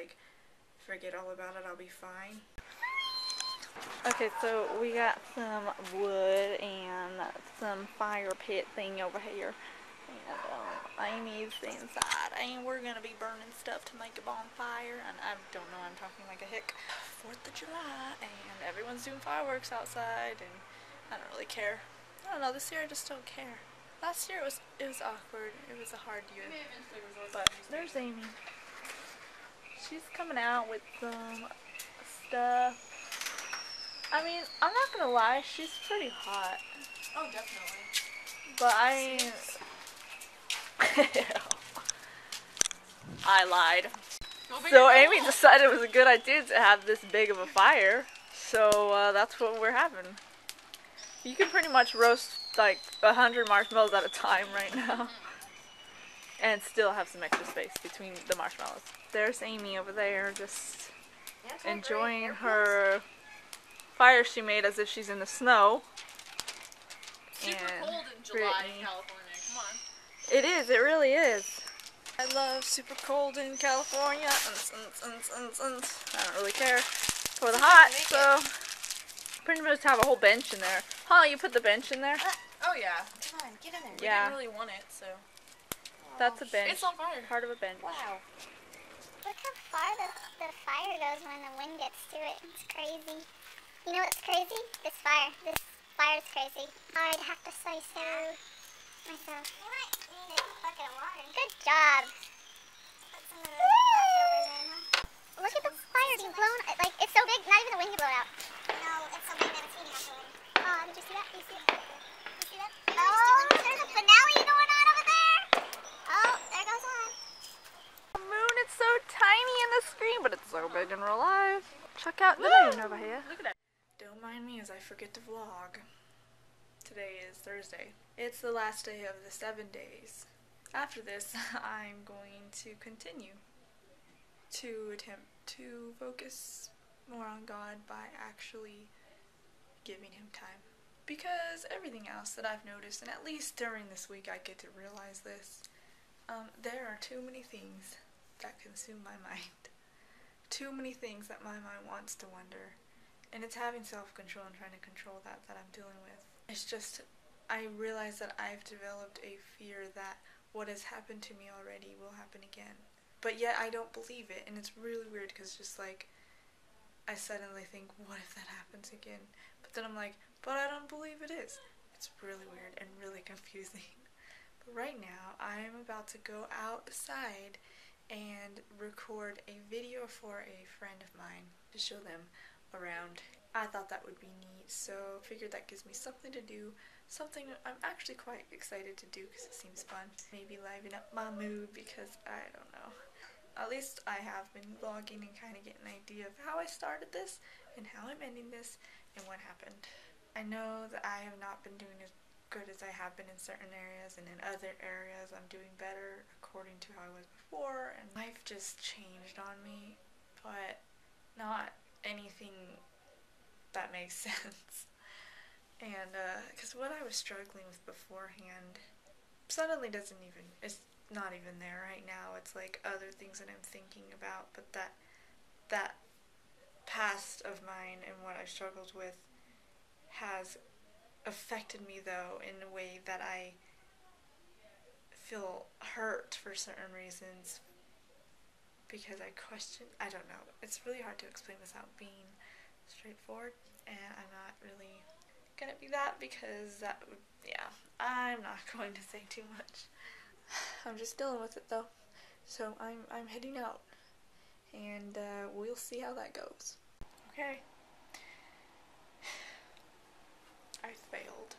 forget all about it, I'll be fine. Okay, so we got some wood and some fire pit thing over here. And Amy's inside, and we're gonna be burning stuff to make a bonfire, and I don't know, I'm talking like a hick. 4th of July, and everyone's doing fireworks outside, and I don't really care. I don't know, this year I just don't care. Last year it was awkward, it was a hard year, but there's Amy. She's coming out with some stuff. I mean, I'm not gonna lie, she's pretty hot. Oh, definitely. But I lied. So Amy decided it was a good idea to have this big of a fire. So that's what we're having. You can pretty much roast like 100 marshmallows at a time right now. And still have some extra space between the marshmallows. There's Amy over there just enjoying her fire she made as if she's in the snow. Super cold in July in California. Come on. It is. It really is. I love super cold in California. I don't really care for the hot, so pretty much have a whole bench in there. Huh, you put the bench in there? Oh yeah. Come on, get in there. We Yeah. didn't really want it, so. That's a bench. It's on fire. Part of a bench. Wow. Look how far the fire goes when the wind gets to it. It's crazy. You know what's crazy? This fire. This fire is crazy. I'd have to slice through myself. You might need a bucket of water. Good job. Put some of the leftovers in, huh? Look at the fire being blown. Like, it's so big, not even the wind can blow it out. No, it's so big that it's heating up the wind. Oh, did you see that? Did you see it? You see that? Oh, there's a finale going on over there. Oh, there goes one. The moon is so tiny in the screen, but it's so big in real life. Check out the moon over here. Look at that. Don't mind me as I forget to vlog. Today is Thursday. It's the last day of the 7 days. After this, I'm going to continue to attempt to focus more on God by actually giving Him time. Because everything else that I've noticed, and at least during this week I get to realize this, there are too many things that consume my mind. Too many things that my mind wants to wonder. And it's having self-control and trying to control that I'm dealing with. It's just, I realize that I've developed a fear that what has happened to me already will happen again. But yet I don't believe it, and it's really weird because just like, I suddenly think, what if that happens again? But then I'm like, but I don't believe it is. It's really weird and really confusing. But right now, I'm about to go outside and record a video for a friend of mine to show them around. I thought that would be neat, so I figured that gives me something to do, something I'm actually quite excited to do because it seems fun. Maybe liven up my mood because I don't know. At least I have been vlogging and kind of get an idea of how I started this and how I'm ending this and what happened. I know that I have not been doing as good as I have been in certain areas, and in other areas I'm doing better according to how I was before, and life just changed on me, but not anything that makes sense. And because what I was struggling with beforehand suddenly it's not even there right now. It's like other things that I'm thinking about, but that past of mine and what I struggled with has affected me, though, in a way that I feel hurt for certain reasons because I don't know. It's really hard to explain without being straightforward, and I'm not really gonna be that because I'm not going to say too much. I'm just dealing with it, though. So I'm heading out, and we'll see how that goes. Okay. I failed.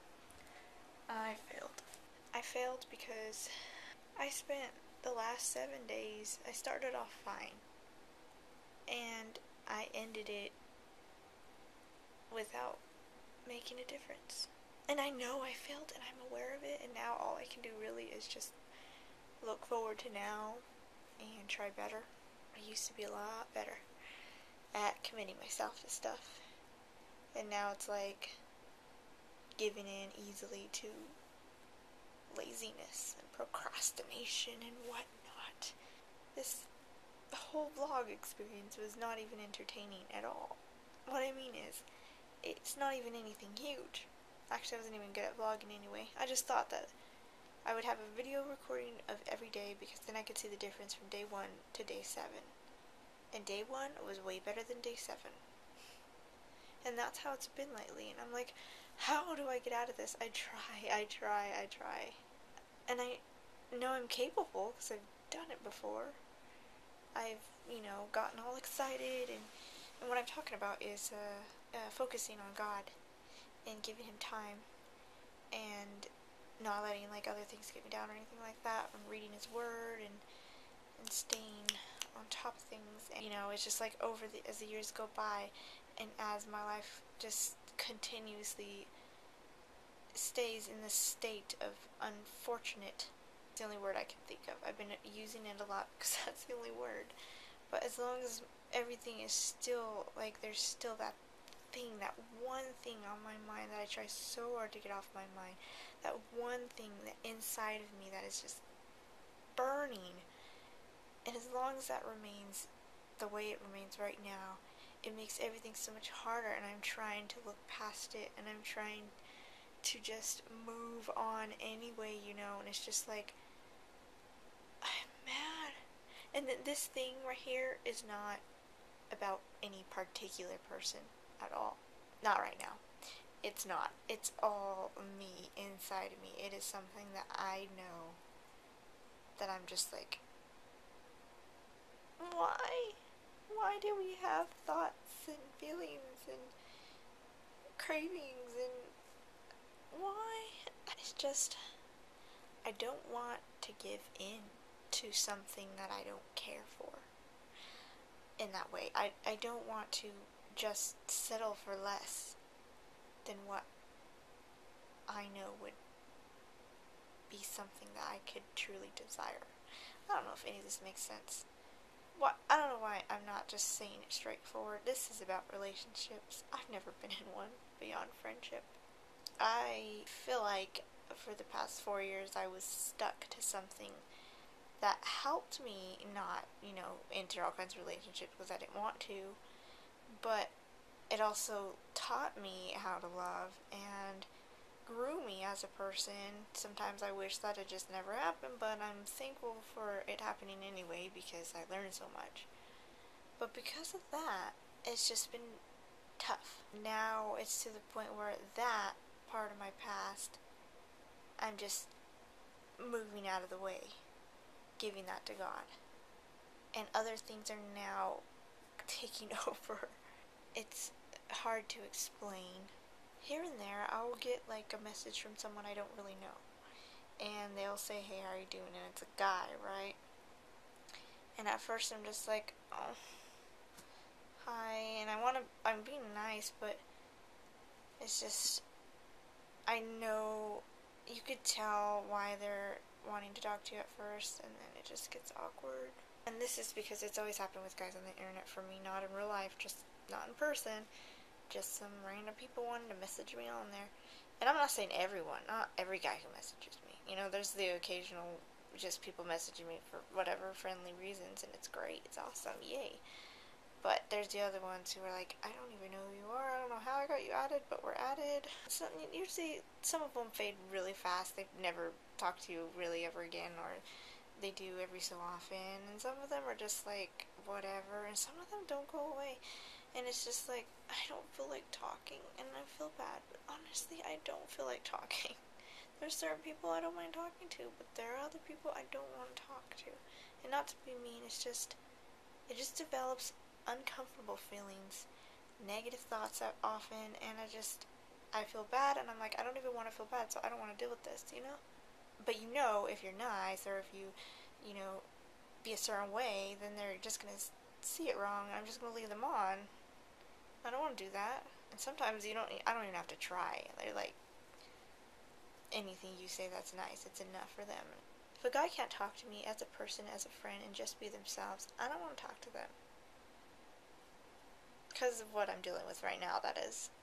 I failed because I spent the last 7 days, I started off fine, and I ended it without making a difference. And I know I failed, and I'm aware of it, and now all I can do really is just look forward to now and try better. I used to be a lot better at committing myself to stuff, and now it's like giving in easily to laziness and procrastination and whatnot. This whole vlog experience was not even entertaining at all. What I mean is, it's not even anything huge. Actually, I wasn't even good at vlogging anyway. I just thought that I would have a video recording of every day because then I could see the difference from day 1 to day 7. And day 1 was way better than day 7. And that's how it's been lately. And I'm like, how do I get out of this? I try. And I know I'm capable because I've done it before. I've, gotten all excited. And what I'm talking about is focusing on God and giving Him time. And not letting other things get me down or anything like that. I'm reading His Word and staying on top of things. And, it's just like as the years go by, and as my life just continuously stays in this state of unfortunate. It's the only word I can think of. I've been using it a lot because that's the only word. But as long as everything is still, there's still that one thing on my mind that I try so hard to get off my mind. That one thing that inside of me that is just burning. And as long as that remains the way it remains right now, it makes everything so much harder, and I'm trying to look past it, and I'm trying to just move on anyway, and it's just like, I'm mad. And this thing right here is not about any particular person at all. Not right now. It's not. It's all me, inside of me. It is something that I know that I'm just like, why? Why do we have thoughts and feelings and cravings and why? It's just, I don't want to give in to something that I don't care for. In that way, I don't want to just settle for less than what I know would be something that I could truly desire. I don't know if any of this makes sense. I don't know why I'm not just saying it straightforward. This is about relationships. I've never been in one beyond friendship. I feel like for the past 4 years I was stuck to something that helped me not, enter all kinds of relationships because I didn't want to, but it also taught me how to love and grew me as a person. Sometimes I wish that it just never happened, but I'm thankful for it happening anyway because I learned so much. But because of that, it's just been tough. Now it's to the point where that part of my past, I'm just moving out of the way, giving that to God. And other things are now taking over. It's hard to explain. Here and there, I'll get like a message from someone I don't really know. And they'll say, hey, how are you doing? And it's a guy, right? And at first I'm just like, oh, hi. And I'm being nice, but it's just, I know you could tell why they're wanting to talk to you at first, and then it just gets awkward. And this is because it's always happened with guys on the internet for me, not in real life, just not in person. Just some random people wanting to message me on there. And I'm not saying everyone, not every guy who messages me. You know, there's the occasional just people messaging me for whatever friendly reasons, and it's great, it's awesome, yay. But there's the other ones who are like, I don't even know who you are, I don't know how I got you added, but we're added. So usually some of them fade really fast, they've never talked to you really ever again, or they do every so often, and some of them are just like, whatever, and some of them don't go away. And it's just like, I don't feel like talking, and I feel bad, but honestly, I don't feel like talking. There's certain people I don't mind talking to, but there are other people I don't want to talk to. And not to be mean, it just develops uncomfortable feelings, negative thoughts often, and I feel bad, and I'm like, I don't even want to feel bad, so I don't want to deal with this, you know? But you know, if you're nice, or if you know, be a certain way, then they're just going to see it wrong, and I'm just going to leave them on. I don't want to do that. And sometimes I don't even have to try. They're like, anything you say that's nice, it's enough for them. If a guy can't talk to me as a person, as a friend, and just be themselves, I don't want to talk to them. Because of what I'm dealing with right now, that is.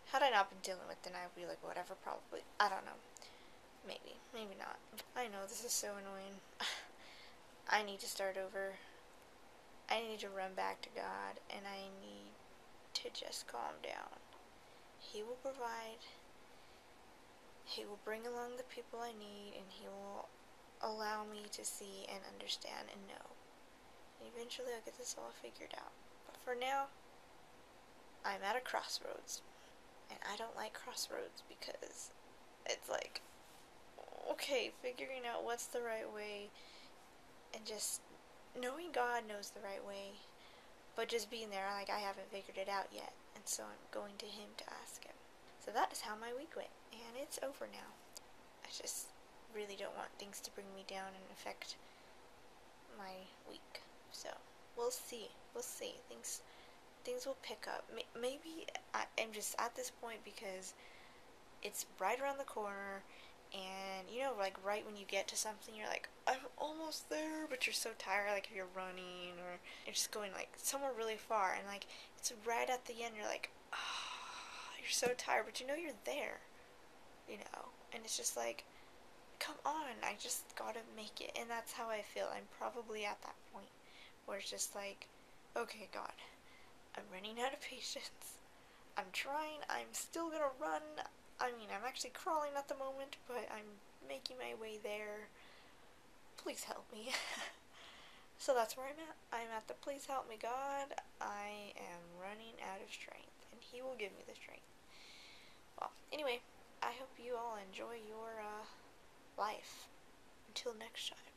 Had I not been dealing with, then I would be like, whatever, probably. I don't know. Maybe. Maybe not. I know, this is so annoying. I need to start over. I need to run back to God, and I need to just calm down. He will provide. He will bring along the people I need, and He will allow me to see and understand and know. And eventually I'll get this all figured out. But for now, I'm at a crossroads. And I don't like crossroads because it's like, okay, figuring out what's the right way, and just knowing God knows the right way, but just being there, like, I haven't figured it out yet, and so I'm going to Him to ask Him. So that is how my week went, and it's over now. I just really don't want things to bring me down and affect my week. So we'll see. Things will pick up. Maybe I'm just at this point because it's right around the corner, and you know, like right when you get to something, you're like, I'm almost there, but you're so tired, like if you're running or you're just going like somewhere really far, and like it's right at the end, you're like, oh, you're so tired, but you know you're there, you know, and it's just like, come on, I just gotta make it. And that's how I feel. I'm probably at that point where it's just like, okay, God, I'm running out of patience. I'm trying. I'm still gonna run. I mean, I'm actually crawling at the moment, but I'm making my way there. Please help me. So that's where I'm at. I'm at the please help me, God. I am running out of strength, and He will give me the strength. Well, anyway, I hope you all enjoy your life. Until next time.